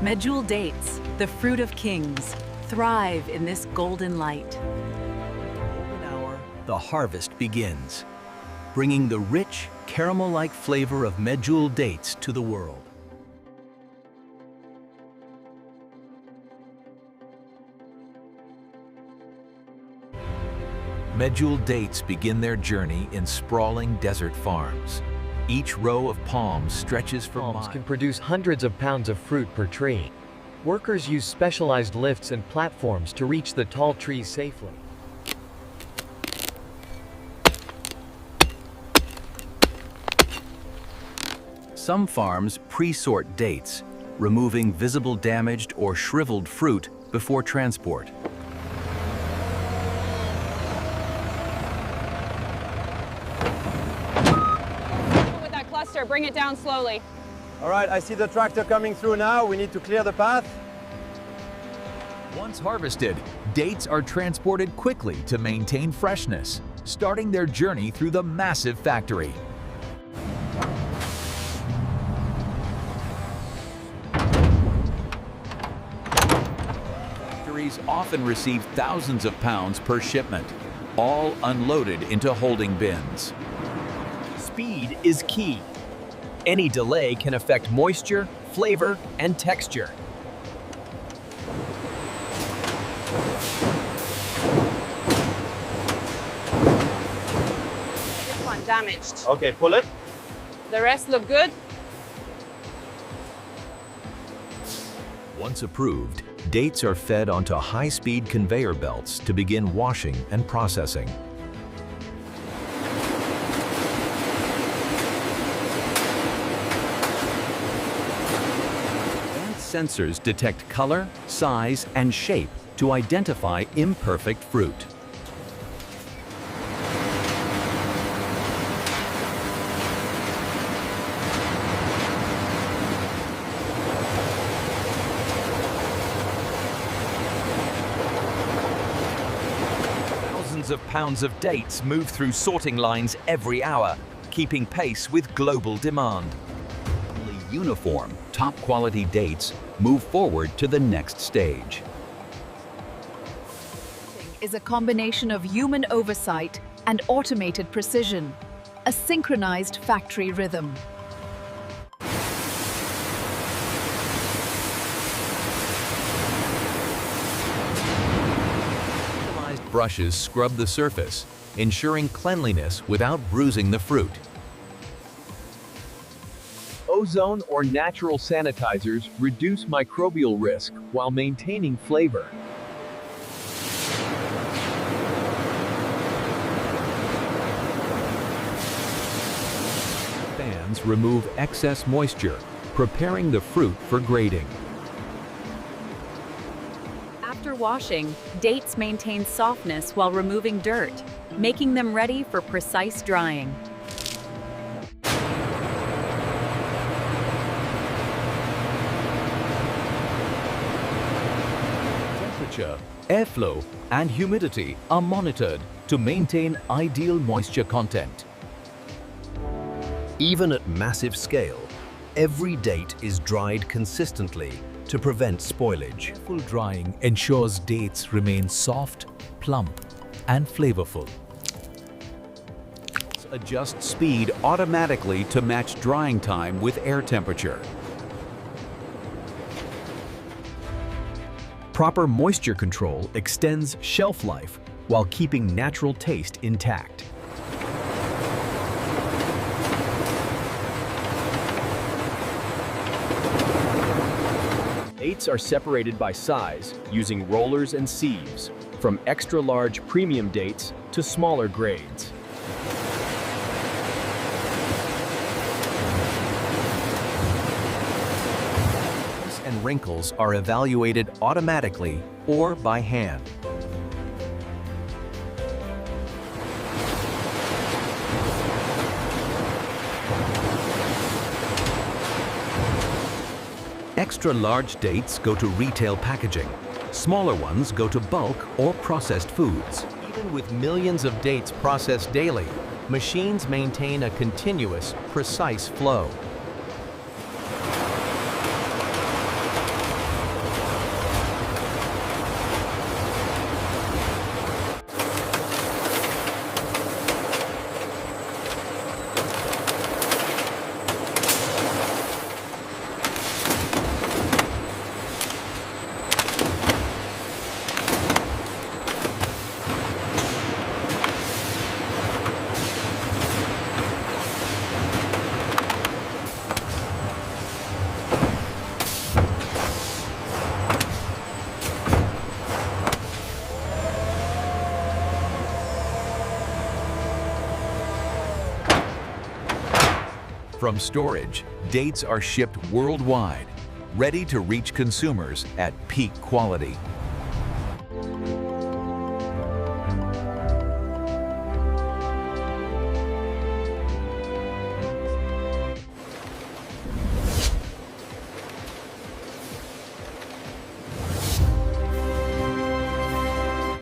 Medjool dates, the fruit of kings, thrive in this golden light. The harvest begins, bringing the rich, caramel-like flavor of Medjool dates to the world. Medjool dates begin their journey in sprawling desert farms. Each row of palms stretches for miles. Palms can produce hundreds of pounds of fruit per tree. Workers use specialized lifts and platforms to reach the tall trees safely. Some farms pre-sort dates, removing visible damaged or shriveled fruit before transport. With that cluster, bring it down slowly. All right, I see the tractor coming through now. We need to clear the path. Once harvested, dates are transported quickly to maintain freshness, starting their journey through the massive factory. Factories often receive thousands of pounds per shipment, all unloaded into holding bins. Speed is key. Any delay can affect moisture, flavor, and texture. This one damaged. Okay, pull it. The rest look good. Once approved, dates are fed onto high-speed conveyor belts to begin washing and processing. Advanced sensors detect color, size, and shape to identify imperfect fruit. Thousands of pounds of dates move through sorting lines every hour, keeping pace with global demand. Only uniform, top-quality dates move forward to the next stage. Is a combination of human oversight and automated precision, a synchronized factory rhythm. Brushes scrub the surface, ensuring cleanliness without bruising the fruit. Ozone or natural sanitizers reduce microbial risk while maintaining flavor. Fans remove excess moisture, preparing the fruit for grading. After washing, dates maintain softness while removing dirt, making them ready for precise drying. Temperature, airflow, and humidity are monitored to maintain ideal moisture content. Even at massive scale, every date is dried consistently to prevent spoilage. Careful drying ensures dates remain soft, plump, and flavorful. Adjust speed automatically to match drying time with air temperature. Proper moisture control extends shelf life while keeping natural taste intact. Dates are separated by size using rollers and sieves, from extra-large premium dates to smaller grades. And wrinkles are evaluated automatically or by hand. Extra-large dates go to retail packaging. Smaller ones go to bulk or processed foods. Even with millions of dates processed daily, machines maintain a continuous, precise flow. From storage, dates are shipped worldwide, ready to reach consumers at peak quality.